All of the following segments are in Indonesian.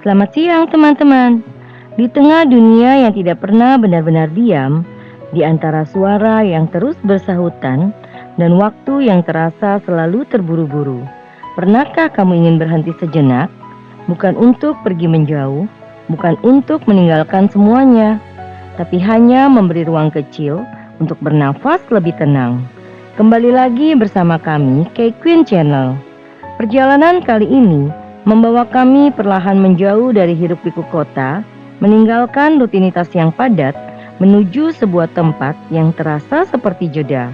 Selamat siang teman-teman. Di tengah dunia yang tidak pernah benar-benar diam, di antara suara yang terus bersahutan dan waktu yang terasa selalu terburu-buru, pernahkah kamu ingin berhenti sejenak? Bukan untuk pergi menjauh, bukan untuk meninggalkan semuanya, tapi hanya memberi ruang kecil untuk bernafas lebih tenang. Kembali lagi bersama kami, K-Queen Channel. Perjalanan kali ini membawa kami perlahan menjauh dari hiruk-pikuk kota, meninggalkan rutinitas yang padat, menuju sebuah tempat yang terasa seperti jeda.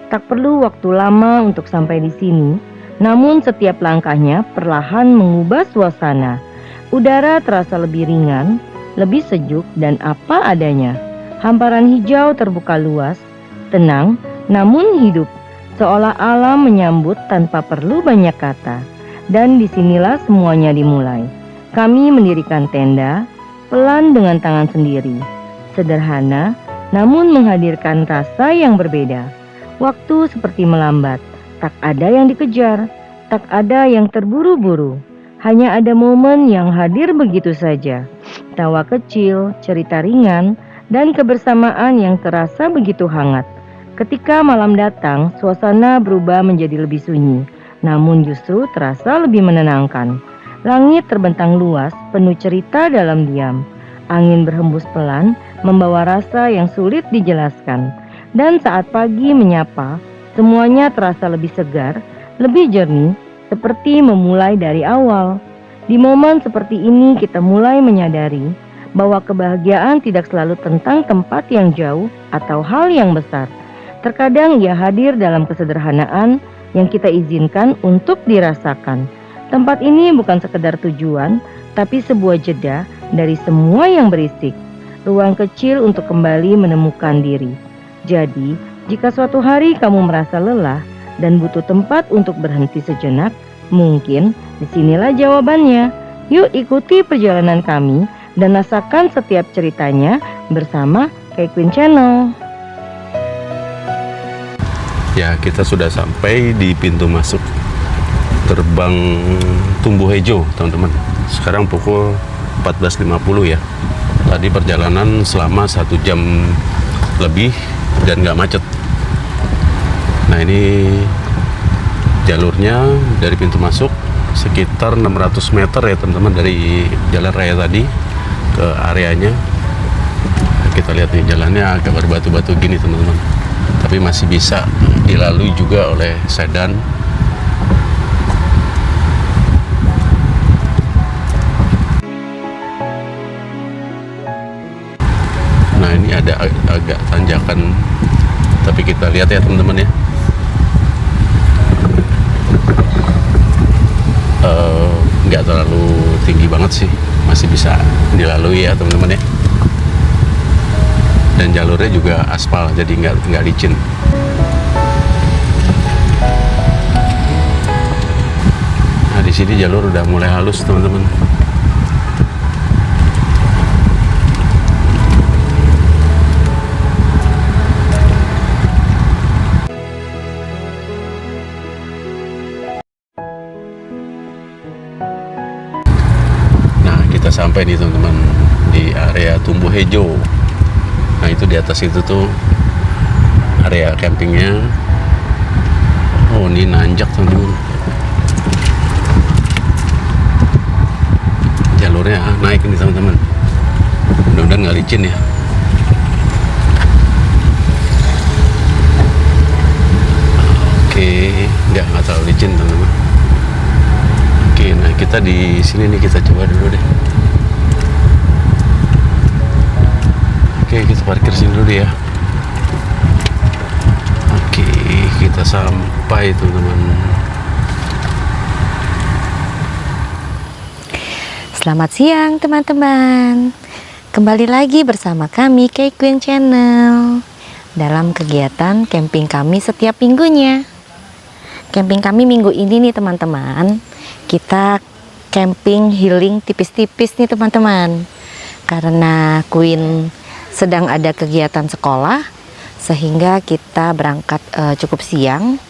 Tak perlu waktu lama untuk sampai di sini, namun setiap langkahnya perlahan mengubah suasana. Udara terasa lebih ringan, lebih sejuk dan apa adanya. Hamparan hijau terbuka luas, tenang, namun hidup, seolah alam menyambut tanpa perlu banyak kata. Dan disinilah semuanya dimulai. Kami mendirikan tenda, pelan dengan tangan sendiri. Sederhana, namun menghadirkan rasa yang berbeda. Waktu seperti melambat, tak ada yang dikejar, tak ada yang terburu-buru. Hanya ada momen yang hadir begitu saja. Tawa kecil, cerita ringan, dan kebersamaan yang terasa begitu hangat. Ketika malam datang, suasana berubah menjadi lebih sunyi, namun justru terasa lebih menenangkan. Langit terbentang luas, penuh cerita dalam diam. Angin berhembus pelan, membawa rasa yang sulit dijelaskan. Dan saat pagi menyapa, semuanya terasa lebih segar, lebih jernih, seperti memulai dari awal. Di momen seperti ini kita mulai menyadari bahwa kebahagiaan tidak selalu tentang tempat yang jauh atau hal yang besar. Terkadang ia hadir dalam kesederhanaan yang kita izinkan untuk dirasakan. Tempat ini bukan sekedar tujuan, tapi sebuah jeda dari semua yang berisik. Ruang kecil untuk kembali menemukan diri. Jadi, jika suatu hari kamu merasa lelah dan butuh tempat untuk berhenti sejenak, mungkin disinilah jawabannya. Yuk ikuti perjalanan kami dan rasakan setiap ceritanya bersama K-Queen Channel. Ya, kita sudah sampai di pintu masuk Gerbang Tumbuh Hejo, teman-teman. Sekarang pukul 14.50 ya. Tadi perjalanan selama 1 jam lebih dan nggak macet. Nah, ini jalurnya dari pintu masuk sekitar 600 meter ya teman-teman, dari jalan raya tadi ke areanya. Kita lihat nih, jalannya agak berbatu-batu gini teman-teman, tapi masih bisa dilalui juga oleh sedan. Nah, ini ada agak tanjakan, tapi kita lihat ya teman-teman ya. Nggak terlalu tinggi banget sih, masih bisa dilalui ya teman-teman ya. Dan jalurnya juga aspal, jadi nggak licin. Nah, di sini jalur udah mulai halus teman-teman. Nah, kita sampai nih teman-teman di area Tumbuh Hejo. Nah, itu di atas itu tuh area campingnya. Oh, ini nanjak teman-teman. Jalurnya naik ini teman-teman. Mudah-mudahan nggak licin ya. Oke, nggak terlalu licin teman-teman. Oke, nah kita di sini nih, kita coba dulu deh. Oke, kita parkir sini dulu ya. Oke, kita sampai teman-teman. Selamat siang teman-teman. Kembali lagi bersama kami K-Queen Channel dalam kegiatan camping kami setiap minggunya. Camping kami minggu ini nih teman-teman, kita camping healing tipis-tipis nih teman-teman. Karena Queen sedang ada kegiatan sekolah, sehingga kita berangkat cukup siang.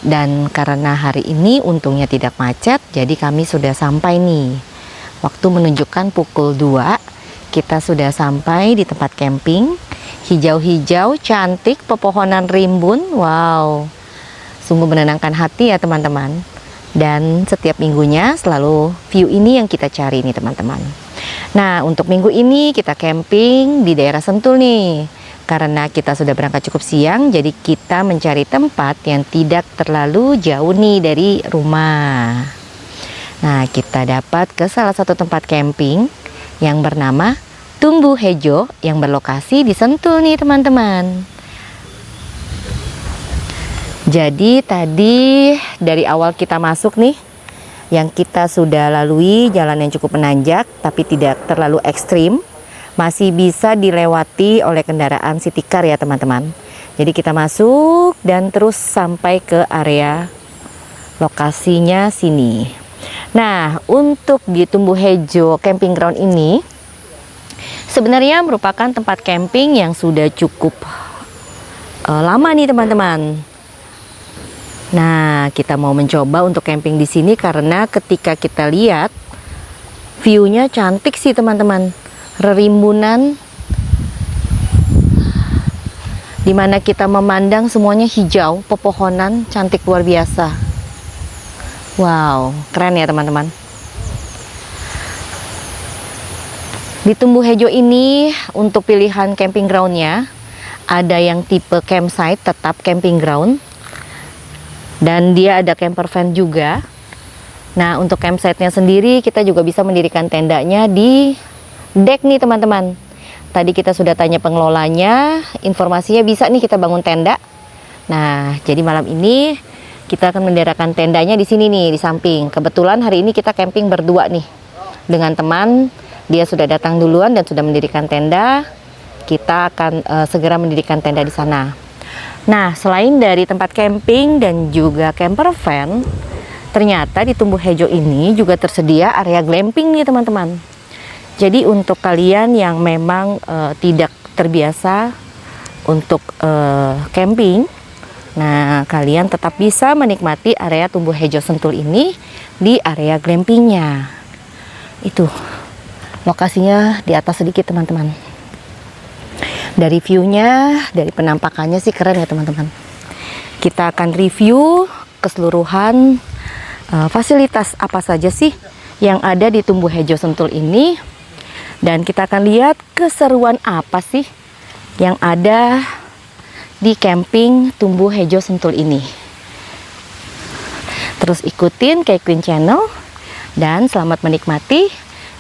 Dan karena hari ini untungnya tidak macet, jadi kami sudah sampai nih Waktu menunjukkan pukul 2, kita sudah sampai di tempat camping. Hijau-hijau, cantik, pepohonan rimbun. Wow, sungguh menenangkan hati ya teman-teman. Dan setiap minggunya selalu view ini yang kita cari nih teman-teman. Nah, untuk minggu ini kita camping di daerah Sentul nih. Karena kita sudah berangkat cukup siang, jadi kita mencari tempat yang tidak terlalu jauh nih dari rumah. Nah, kita dapat ke salah satu tempat camping yang bernama Tumbuh Hejo yang berlokasi di Sentul nih teman-teman. Jadi tadi dari awal kita masuk nih, yang kita sudah lalui jalan yang cukup menanjak tapi tidak terlalu ekstrim, masih bisa dilewati oleh kendaraan city car ya teman-teman. Jadi kita masuk dan terus sampai ke area lokasinya sini. Nah, untuk di Tumbuh Hejo Camping Ground ini sebenarnya merupakan tempat camping yang sudah cukup lama nih teman-teman. Nah, kita mau mencoba untuk camping di sini karena ketika kita lihat view-nya cantik sih teman-teman. Rerimbunan dimana kita memandang semuanya hijau, pepohonan cantik luar biasa. Wow, keren ya teman-teman. Di Tumbuh Hejo ini untuk pilihan camping groundnya ada yang tipe campsite, tetap camping ground. Dan dia ada camper van juga. Nah, untuk campsite-nya sendiri kita juga bisa mendirikan tendanya di deck nih teman-teman. Tadi kita sudah tanya pengelolanya, informasinya bisa nih kita bangun tenda. Nah, jadi malam ini kita akan mendirikan tendanya di sini nih, di samping. Kebetulan hari ini kita camping berdua nih dengan teman. Dia sudah datang duluan dan sudah mendirikan tenda. Kita akan segera mendirikan tenda di sana. Nah, selain dari tempat camping dan juga camper van, ternyata di Tumbuh Hejo ini juga tersedia area glamping nih teman-teman. Jadi untuk kalian yang memang tidak terbiasa untuk camping, nah kalian tetap bisa menikmati area Tumbuh Hejo Sentul ini di area glampingnya. Itu lokasinya di atas sedikit teman-teman. Dari view-nya, dari penampakannya sih keren ya teman-teman. Kita akan review keseluruhan fasilitas apa saja sih yang ada di Tumbuh Hejo Sentul ini. Dan kita akan lihat keseruan apa sih yang ada di camping Tumbuh Hejo Sentul ini. Terus ikutin Kay Queen Channel dan selamat menikmati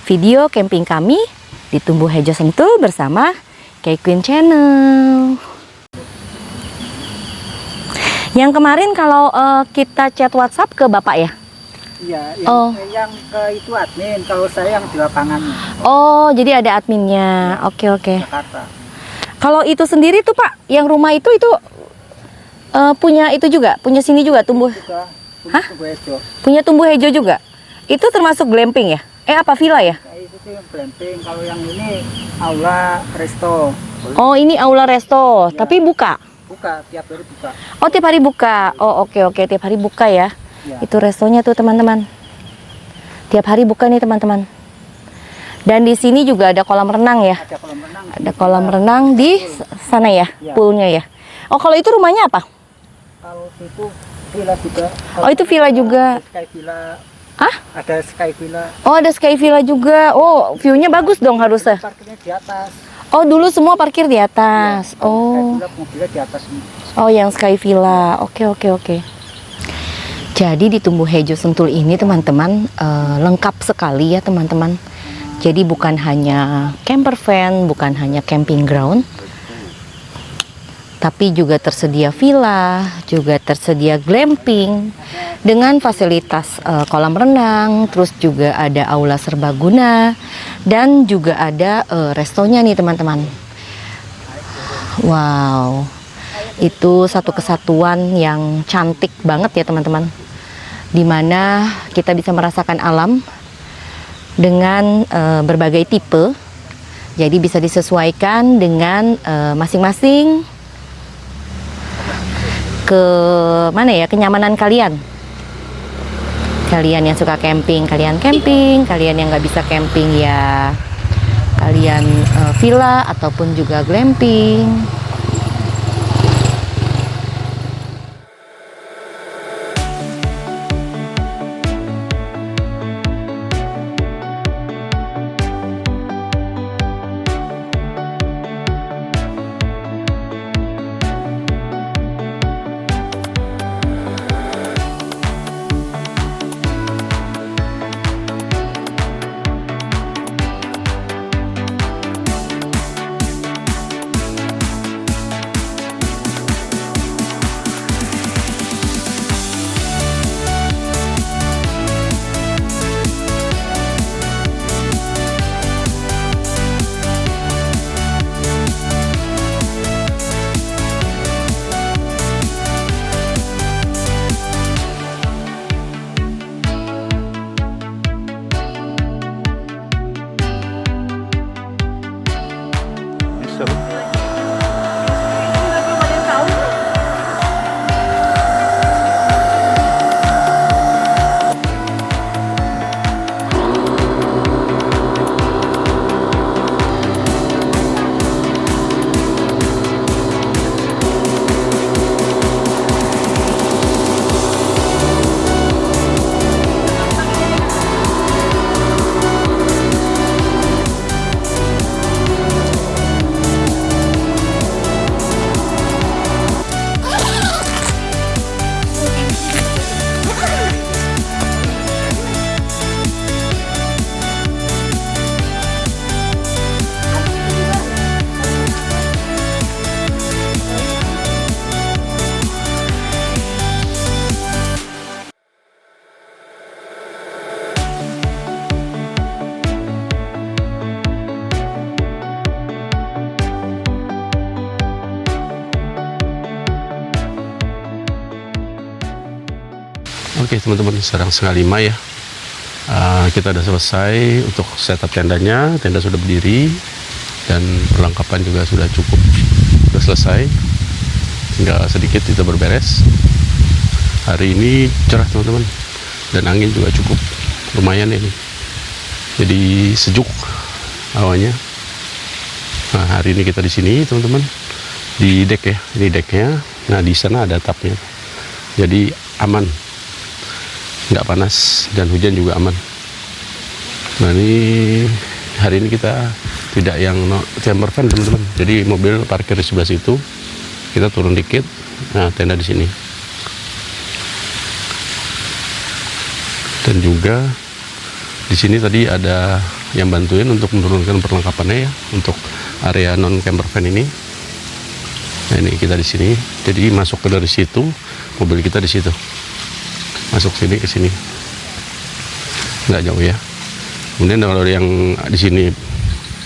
video camping kami di Tumbuh Hejo Sentul bersama Kay Queen Channel. Yang kemarin kalau kita chat WhatsApp ke Bapak ya? Iya, yang ke itu admin, kalau saya yang di lapangan. Oh, jadi ada adminnya. Oke, oke. Jakarta. Kalau itu sendiri tuh Pak, yang rumah itu punya itu juga, punya sini juga tumbuh. Juga, Hah? Tumbuh Hejo. Punya Tumbuh Hejo juga. Itu termasuk glamping ya? Apa villa ya? Nah, itu sih yang glamping. Kalau yang ini aula resto. Oh, ini aula resto, tapi buka. Buka, tiap hari buka. Oh, tiap hari buka. Oh, oke, tiap hari buka ya. Ya. Itu restonya tuh teman-teman. Tiap hari buka nih teman-teman. Dan di sini juga ada kolam renang ya. Ada kolam renang. Ada kolam renang di sana ya, Ya. poolnya ya. Oh, kalau itu rumahnya apa? Kalau itu villa juga. Oh, itu villa juga. Ada Sky Villa. Ah? Ada Sky Villa. Oh, ada Sky Villa juga. Oh, view-nya bagus dong harusnya. Parkirnya di atas. Oh, dulu semua parkir di atas. Ya, Oh. Sky Villa, mobilnya di atas. Oh, yang Sky Villa. Oke. Jadi di Tumbuh Hejo Sentul ini teman-teman lengkap sekali ya teman-teman. Jadi bukan hanya camper van, bukan hanya camping ground, tapi juga tersedia villa, juga tersedia glamping dengan fasilitas kolam renang, terus juga ada aula serbaguna dan juga ada restonya nih teman-teman. Wow, itu satu kesatuan yang cantik banget ya teman-teman, dimana kita bisa merasakan alam dengan berbagai tipe. Jadi bisa disesuaikan dengan masing-masing ke mana ya, kenyamanan kalian. Kalian yang suka camping, kalian camping. Kalian yang nggak bisa camping ya kalian villa ataupun juga glamping. Oke teman-teman, sekarang 4:30 ya. Kita udah selesai untuk setup tendanya. Tenda sudah berdiri dan perlengkapan juga sudah cukup, sudah selesai. Tinggal sedikit itu berberes. Hari ini cerah teman-teman, dan angin juga cukup lumayan ini. Jadi sejuk awalnya. Nah, hari ini kita di sini teman-teman, di deck ya. Ini decknya. Nah, di sana ada atapnya. Jadi aman, nggak panas dan hujan juga aman. Nah, ini hari ini kita tidak yang camper van teman-teman. Jadi mobil parkir di sebelah situ, kita turun dikit. Nah, tenda di sini. Dan juga di sini tadi ada yang bantuin untuk menurunkan perlengkapannya ya, untuk area non camper van ini. Nah, ini kita di sini. Jadi masuk ke dari situ, mobil kita di situ. Masuk sini ke sini. Nggak jauh ya. Kemudian kalau yang di sini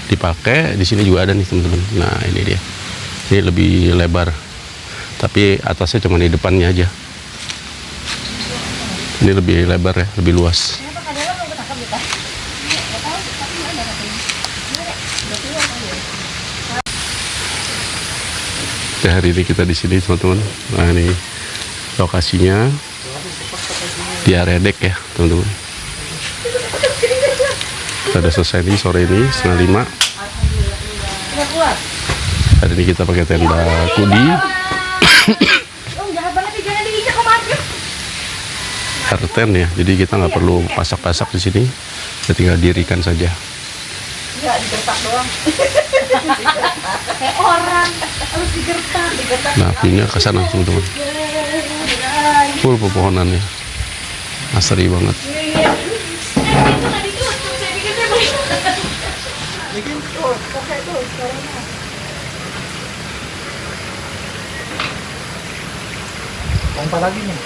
dipakai, di sini juga ada nih teman-teman. Nah, ini dia. Ini lebih lebar. Tapi atasnya cuma di depannya aja. Ini lebih lebar ya, lebih luas. Ya, hari ini kita di sini teman-teman. Nah, ini lokasinya di area deck ya teman-teman. Kita udah selesai nih sore ini 4:30. Hari ini kita pakai tenda kudi. R10 ya, jadi kita nggak perlu pasak-pasak di sini, kita tinggal dirikan saja. Enggak digertak doang. Kayak orang harus digertak. Nah, apinya ke sana teman-teman. Full pepohonannya, asri banget. Pompa lagi nih.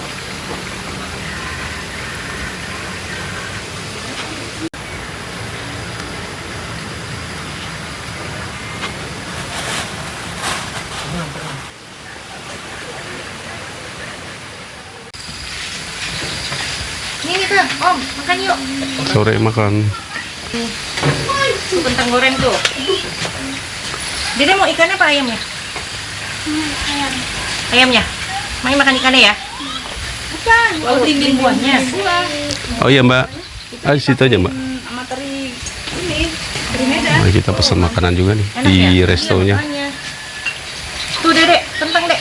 Ini tuh, Om, makan yuk. Sore makan. Tuh kentang goreng tuh. Dede mau ikannya apa ayamnya? Ayam. Ayamnya? Mau makan ikannya ya? Bukan. Oh, timbin buahnya. Buah. Oh iya Mbak, di situ aja Mbak. Sama teri ini, teri Medan. Nah, kita pesan makanan juga nih Enak di ya? restonya. Iya, makanya. Tuh Dek, kentang Dek.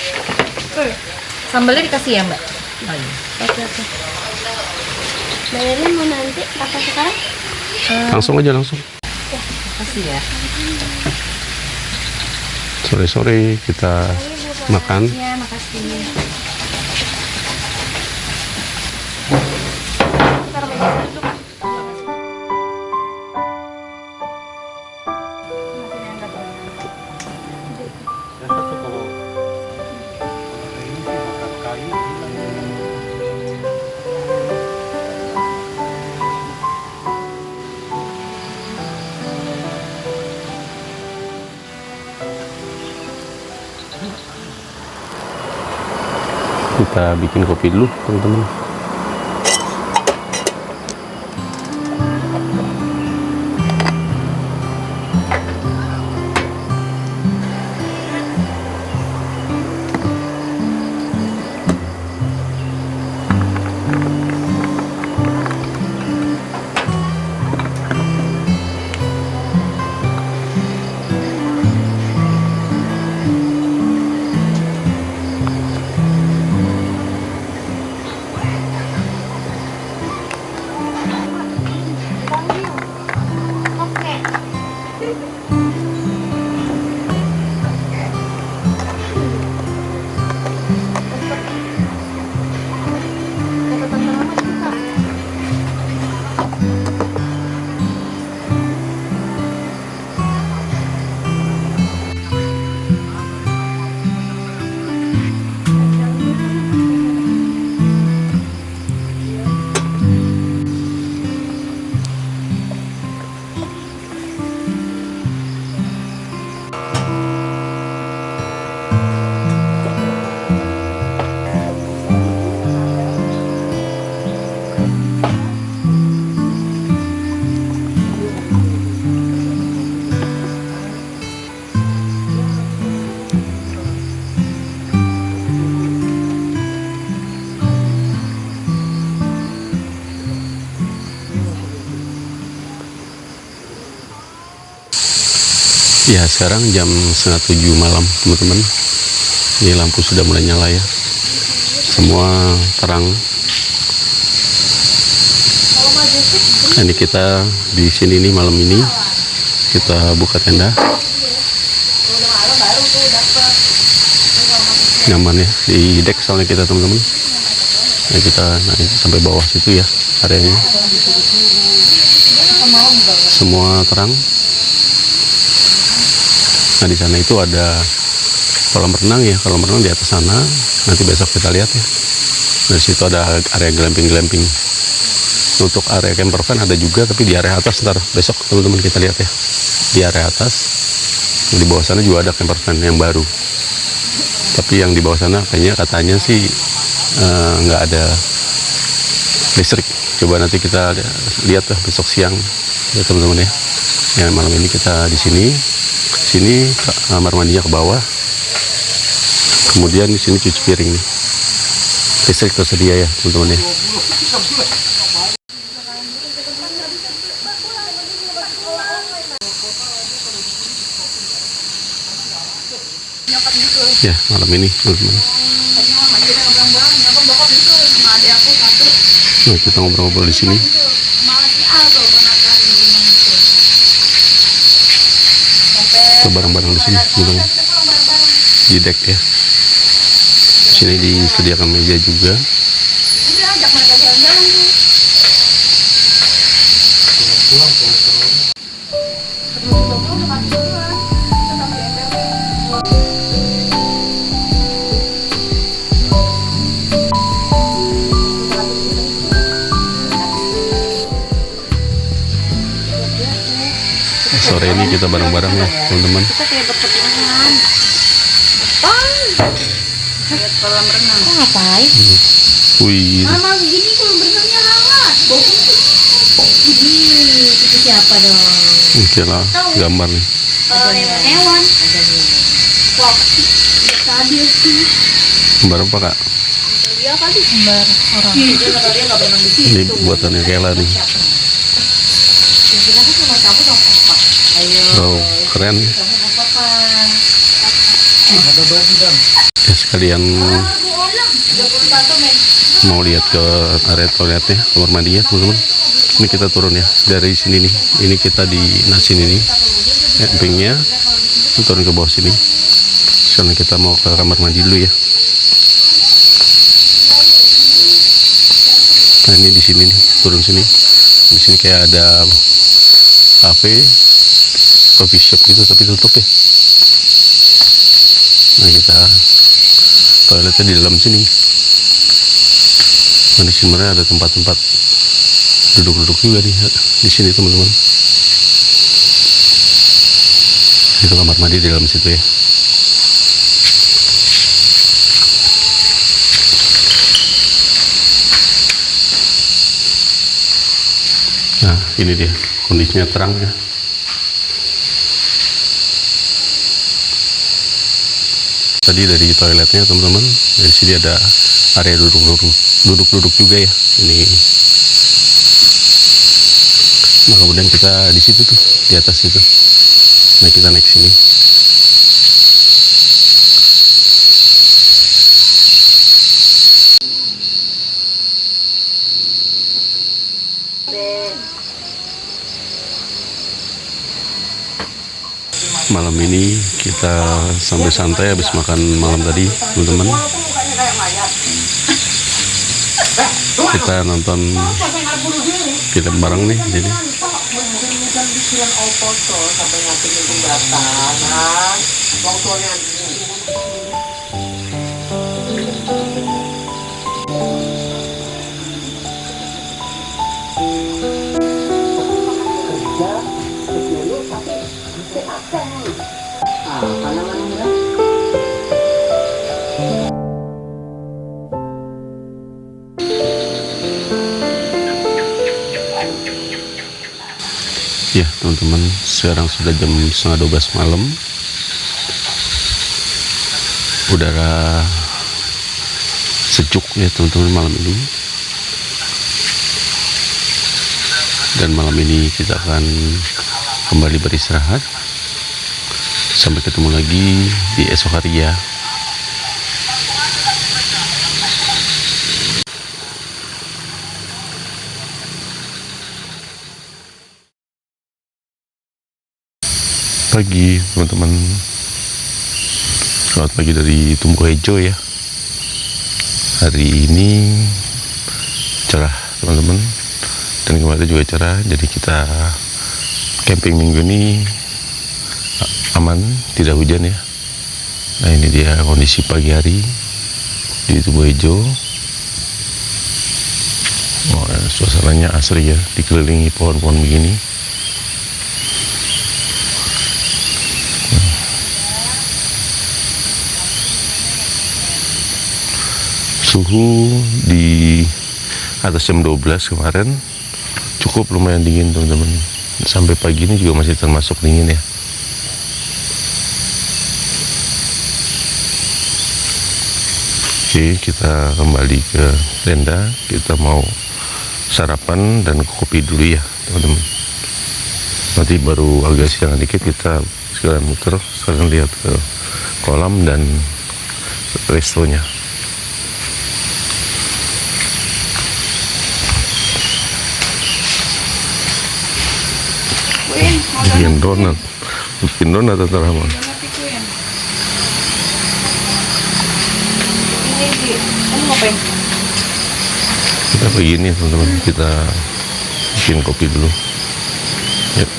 Sambalnya dikasih ya Mbak? Oke. Bayarnya mau nanti apa sekarang? Langsung aja langsung. Kasih ya. Sore-sore kita makan. Iya, makasih. Kita bikin kopi dulu teman-teman. Ya sekarang jam 6:30 malam teman-teman. Ini lampu sudah mulai nyala ya. Semua terang. Ini kita di sini nih malam ini kita buka tenda. Nyaman ya di deck soalnya kita teman-teman. Ya kita naik sampai bawah situ ya areanya. Semua terang. Nah di sana itu ada kolam renang ya, kolam renang di atas sana. Nanti besok kita lihat ya. Nah, di situ ada area glamping. Untuk area camper van ada juga, tapi di area atas ntar besok teman-teman kita lihat ya. Di area atas, di bawah sana juga ada camper van yang baru. Tapi yang di bawah sana katanya sih nggak ada listrik. Coba nanti kita lihat lah besok siang ya teman-teman ya. Yang malam ini kita di sini. Sini kamar mandinya ke bawah. Kemudian di sini cuci piring nih. Listrik tersedia ya teman-teman ya. Ya malam ini teman-teman. Nah kita ngobrol-ngobrol di sini. Kita bareng-bareng di sini teman-teman. Di deck ya. Sini disediakan meja juga. Sore ini kita bareng-bareng ya teman-teman. Lihat kolam renang. Kok ngapain? Wih, Mama begini kolam renangnya hangat. Itu siapa dong? oke lah gambar nih. Hewan. Wah, tadi sih. Gambar apa kak? Gambar orang. Ini buatannya Kela nih. Oh, keren. Ya, sekalian mau lihat ke area toiletnya, kamar mandinya, teman-teman. Ini kita turun ya dari sini nih. Ini kita di Nasin ini, campingnya. Turun ke bawah sini. Sekarang kita mau ke kamar mandi dulu ya. Nah ini di sini nih, turun sini. Di sini kayak ada cafe, coffee shop gitu tapi tutup ya. Nah kita toiletnya di dalam sini. Nah di sini sebenarnya ada tempat-tempat duduk-duduk juga nih di sini teman-teman. Itu kamar mandi di dalam situ ya. Nah ini dia kondisinya terang ya. Tadi dari toiletnya teman-teman, dari sini ada area duduk-duduk juga ya. Ini. Nah kemudian kita di situ tuh, di atas itu. Nah kita naik sini. Malam ini kita sambil santai habis makan malam tadi, teman-teman. Kita nonton film bareng nih, jadi. Ya teman-teman, sekarang sudah jam 11:30 malam. Udara sejuk ya teman-teman malam ini. Dan malam ini kita akan kembali beristirahat. Sampai ketemu lagi di esok hari ya. Pagi teman-teman, selamat pagi dari Tumbuhejo ya. Hari ini cerah teman-teman, dan kemarin juga cerah, jadi kita camping minggu ini aman, tidak hujan ya. Nah ini dia kondisi pagi hari di Tumbuhejo. Oh, suasananya asri ya, dikelilingi pohon-pohon begini. Suhu di atas jam 12 kemarin cukup lumayan dingin teman-teman. Sampai pagi ini juga masih termasuk dingin ya. Oke, kita kembali ke tenda. Kita mau sarapan dan kopi dulu ya teman-teman. Nanti baru agak siang dikit kita sekalian muter, sekalian lihat ke kolam dan restonya. Bikin donat atau Rahman? Kamu ngapain? Kita begini teman-teman, kita bikin kopi dulu. Yuk.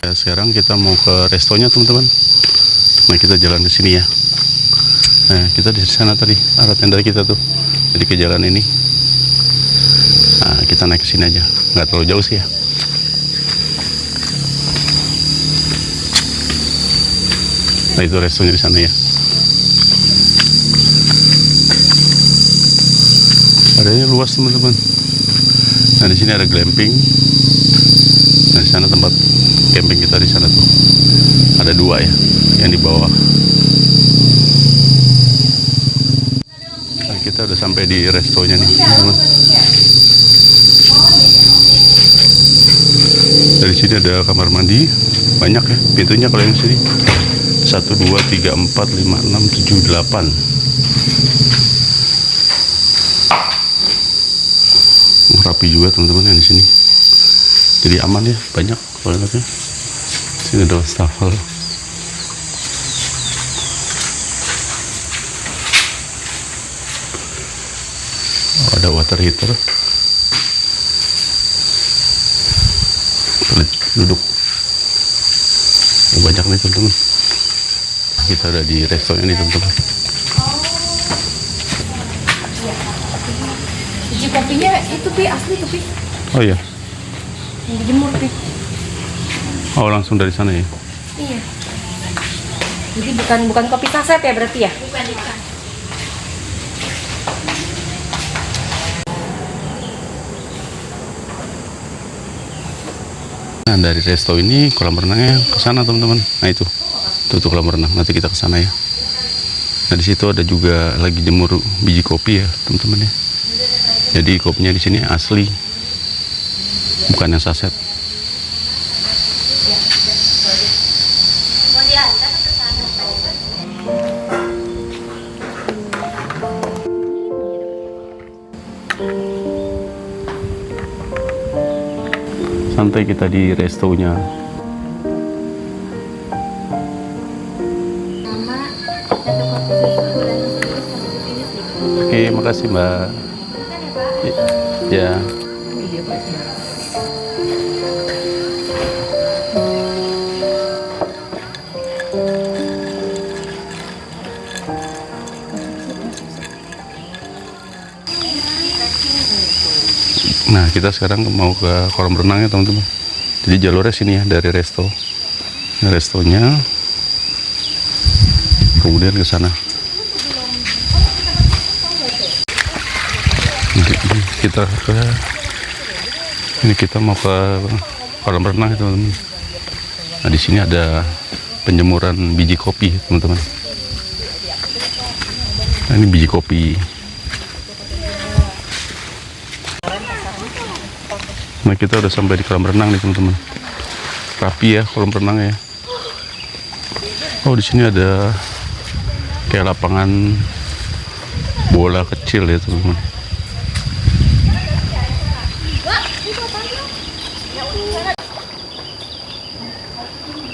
Ya, sekarang kita mau ke restonya teman-teman. Nah kita jalan ke sini ya. Nah kita di sana tadi arah tenda kita tuh. Jadi ke jalan ini. Nah kita naik ke sini aja. Nggak terlalu jauh sih ya. Nah itu restonya di sana ya. Areanya luas teman-teman. Nah di sini ada glamping. Nah di sana tempat camping kita di sana tuh. Ada 2 ya, yang di bawah. Nah kita udah sampai di restonya nih teman-teman. Dari sini ada kamar mandi, banyak ya pintunya kalau yang sini. 1, 2, 3, 4, 5, 6, 7, 8. Rapi juga teman-teman yang di sini. Jadi aman ya, banyak toiletnya. Sini ada wastafel. Oh, ada water heater. Toilet duduk. Oh, banyak nih teman-teman. Kita udah di restoran ini teman-teman. Biji kopinya itu Pi, asli tuh Pi. Oh iya. Yang dijemur Pi. Oh langsung dari sana ya. Iya. Jadi bukan kopi saset ya berarti ya? Bukan. Nah dari resto ini kolam renangnya ke sana teman-teman. Nah itu kolam renang. Nanti kita ke sana ya. Nah di situ ada juga lagi jemur biji kopi ya teman-teman ya. Jadi kopinya di sini asli, bukan yang saset. Santai kita di restonya. Oke, makasih Mbak. Ya. Nah, kita sekarang mau ke kolam renang ya teman-teman. Jadi jalurnya sini ya dari resto. Nah, restonya kemudian ke sana. Kita mau ke kolam renang ya teman-teman. Nah di sini ada penjemuran biji kopi teman-teman. Nah ini biji kopi. Nah kita udah sampai di kolam renang nih teman-teman. Rapi ya kolam renangnya ya. Oh di sini ada kayak lapangan bola kecil ya teman-teman.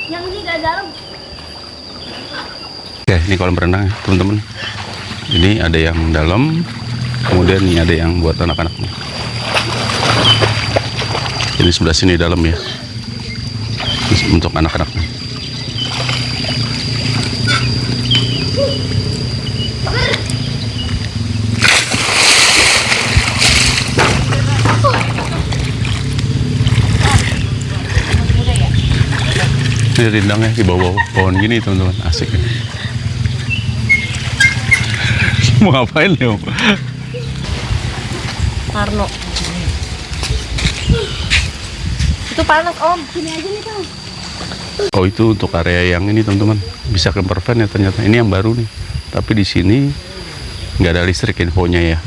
Yang ini gak dalam. Oke, ini kolam renang ya teman-teman. Ini ada yang dalam, kemudian ini ada yang buat anak-anak. Ini sebelah sini dalam ya, untuk anak-anak. Ini rindangnya di bawah pohon gini teman-teman, asik ya. Mau ngapain ya? Karno. Itu panas Om. Sini aja nih Kang. Oh itu untuk area yang ini teman-teman, bisa camper van ya ternyata. Ini yang baru nih, tapi di sini nggak ada listrik infonya ya.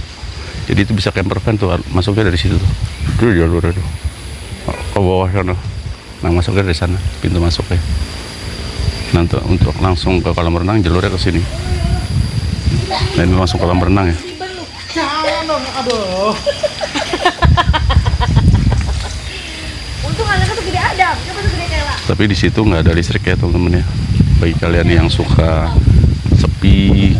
Jadi itu bisa camper van tuh, masuknya dari situ tuh. Tuh jalur itu ke bawah sana. Nah masuknya dari sana, pintu masuknya. Nanti untuk langsung ke kolam renang jalurnya ke sini. Nah ini langsung kolam renang ya. Jangan dong, aduh. Untung anaknya tuh gede Adam, coba tuh gede Kela. Tapi di situ nggak ada listrik ya teman-teman ya. Bagi kalian yang suka sepi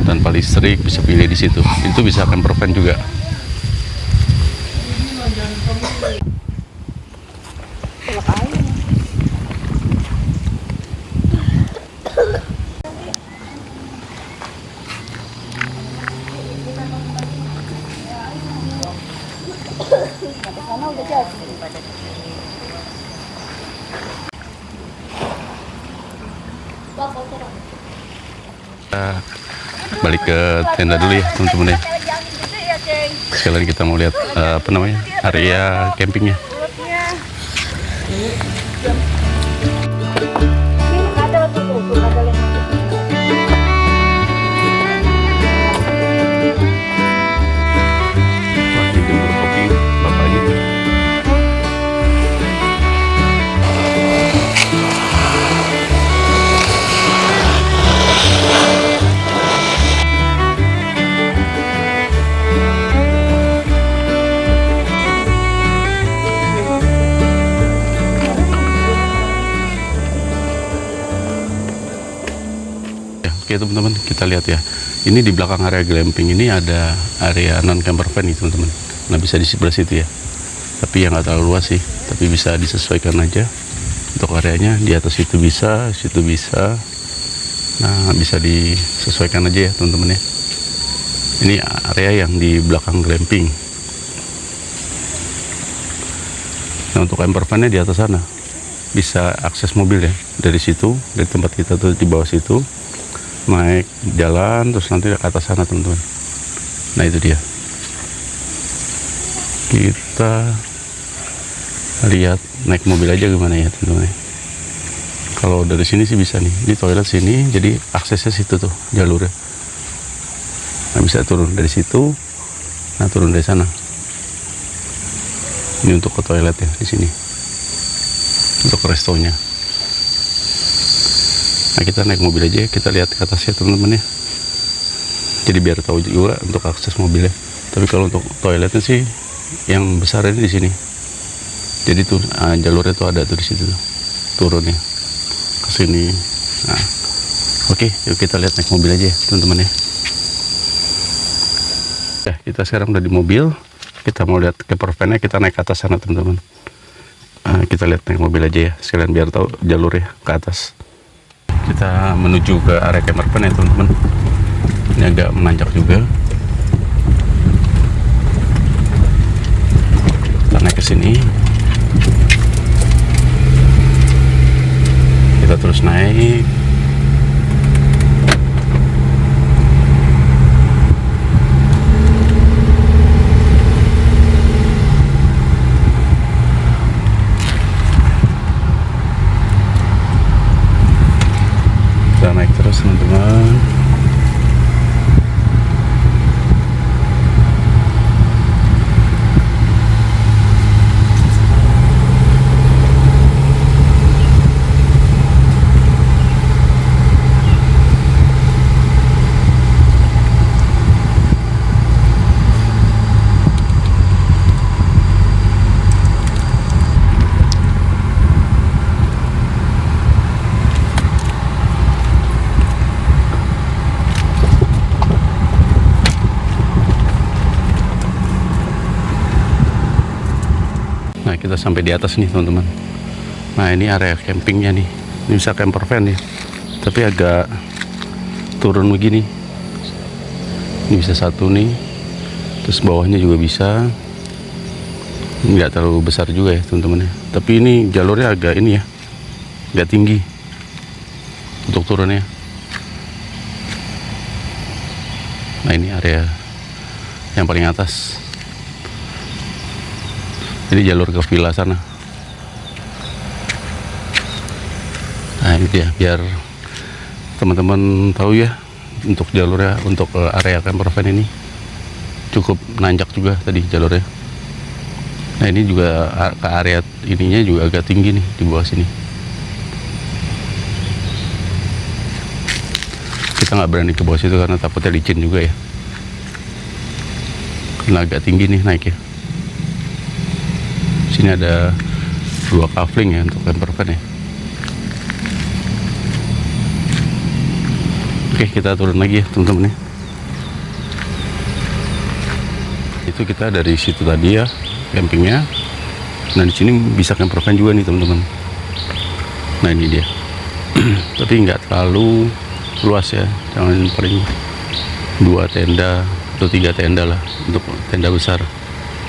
tanpa listrik bisa pilih di situ. Itu bisa camper van juga. Kita balik ke tenda dulu ya teman-teman ya. Sekalian kita mau lihat apa namanya, area campingnya. Lagi jemur kopi bapaknya. Oke teman-teman, kita lihat ya. Ini di belakang area glamping ini ada area non camper van nih teman-teman. Nah bisa di sebelah situ ya. Tapi yang nggak terlalu luas sih. Tapi bisa disesuaikan aja untuk areanya. Di atas itu bisa, situ bisa. Nah bisa disesuaikan aja ya teman-teman ya. Ini area yang di belakang glamping. Nah untuk camper van-nya di atas sana. Bisa akses mobil ya. Dari situ, dari tempat kita tuh di bawah situ. Naik jalan terus nanti ke atas sana teman-teman. Nah itu dia, kita lihat naik mobil aja gimana ya teman-teman. Kalau dari sini sih bisa nih, di toilet sini jadi aksesnya situ tuh jalurnya. Nah bisa turun dari situ, nah turun dari sana. Ini untuk ke toilet ya di sini, untuk restonya. Nah kita naik mobil aja, kita lihat ke atasnya teman-teman ya. Jadi biar tahu juga untuk akses mobilnya. Tapi kalau untuk toiletnya sih yang besar ini di sini. Jadi tuh jalurnya tuh ada tuh di situ tuh. Turunnya ke sini. Nah, oke, yuk kita lihat naik mobil aja ya teman-teman ya. Ya kita sekarang udah di mobil. Kita mau lihat camper van-nya, kita naik ke atas sana teman-teman. Kita lihat naik mobil aja ya, sekalian biar tahu jalurnya ke atas. Kita menuju ke area camper van ya teman-teman. Ini agak menanjak juga. Kita naik ke sini. Kita terus naik. Kita naik terus teman-teman. Nah kita sampai di atas nih teman-teman. Nah ini area campingnya nih. Ini bisa camper van nih, tapi agak turun begini. Ini bisa satu nih, terus bawahnya juga bisa. Nggak terlalu besar juga ya teman-teman ya. Tapi ini jalurnya agak ini ya, agak tinggi untuk turunnya. Nah ini area yang paling atas. Ini jalur ke villa sana. Nah ini dia, biar teman-teman tahu ya, untuk jalurnya, untuk area camper van ini cukup nanjak juga tadi jalurnya. Nah ini juga ke area ininya juga agak tinggi nih di bawah sini. Kita nggak berani ke bawah situ karena takutnya licin juga ya. Karena agak tinggi nih naiknya. Sini ada 2 kafling ya untuk camper van ya. Oke kita turun lagi ya teman-teman ya. Itu kita dari situ tadi ya campingnya. Nah di sini bisa camper van juga nih teman-teman. Nah ini dia. Tapi nggak terlalu luas ya, jangan paling 2 tenda atau 3 tenda lah untuk tenda besar.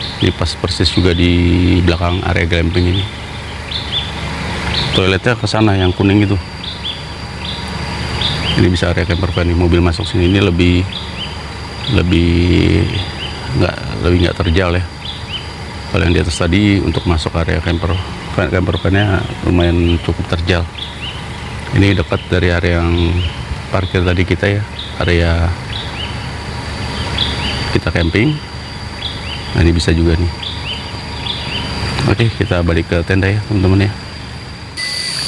Ini pas persis juga di belakang area glamping ini. Toiletnya ke sana yang kuning itu. Ini bisa area camper van, mobil masuk sini ini lebih nggak terjal ya. Kalau yang di atas tadi untuk masuk area camper van-nya lumayan cukup terjal. Ini dekat dari area yang parkir tadi kita ya, area kita camping. Nah ini bisa juga nih. Oke, kita balik ke tenda ya teman-teman ya.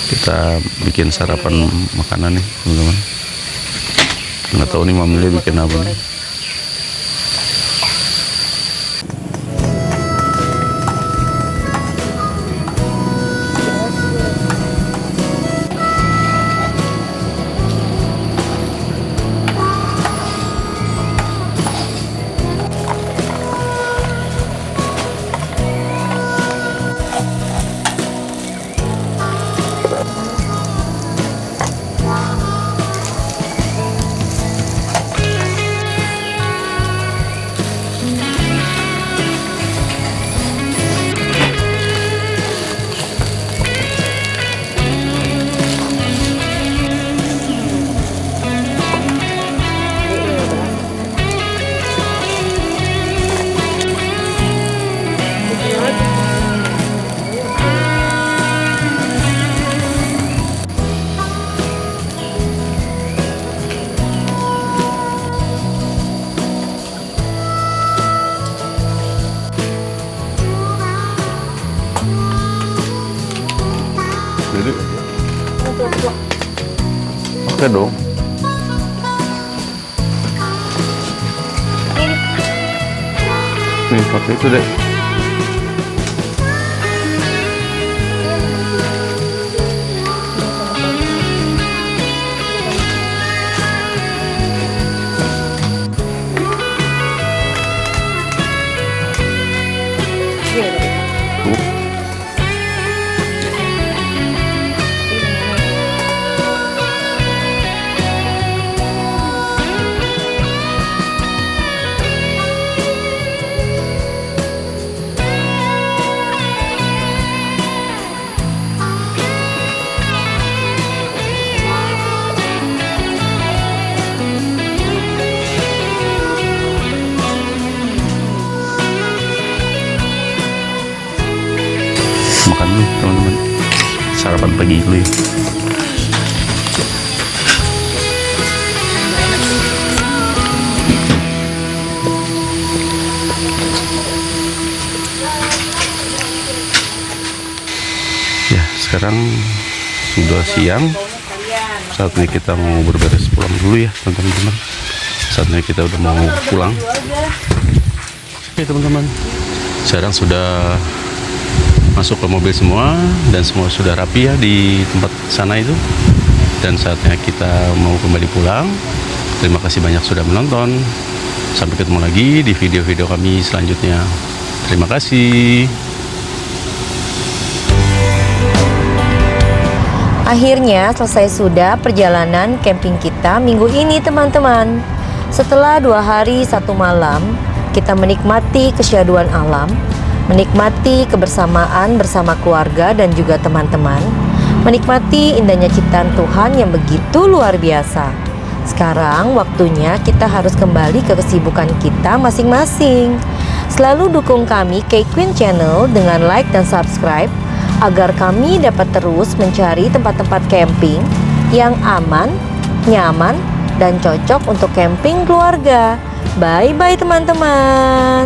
Kita bikin sarapan makanan nih teman-teman. Nggak tahu nih mamanya bikin apa nih. Jadi, oke dong. Nih pakai itu deh. Makan dulu teman-teman, sarapan pagi dulu ya. Ya sekarang sudah siang, saatnya kita mau berberes pulang dulu ya teman-teman. Saatnya kita udah mau pulang. Oke teman-teman, sekarang sudah masuk ke mobil semua dan semua sudah rapi ya di tempat sana itu, dan saatnya kita mau kembali pulang. Terima kasih banyak sudah menonton. Sampai ketemu lagi di video-video kami selanjutnya. Terima kasih. Akhirnya selesai sudah perjalanan camping kita minggu ini teman-teman. Setelah 2 hari 1 malam, kita menikmati kesyahduan alam, menikmati kebersamaan bersama keluarga dan juga teman-teman, menikmati indahnya ciptaan Tuhan yang begitu luar biasa. Sekarang waktunya kita harus kembali ke kesibukan kita masing-masing. Selalu dukung kami K-Queen Channel dengan like dan subscribe agar kami dapat terus mencari tempat-tempat camping yang aman, nyaman, dan cocok untuk camping keluarga. Bye-bye teman-teman.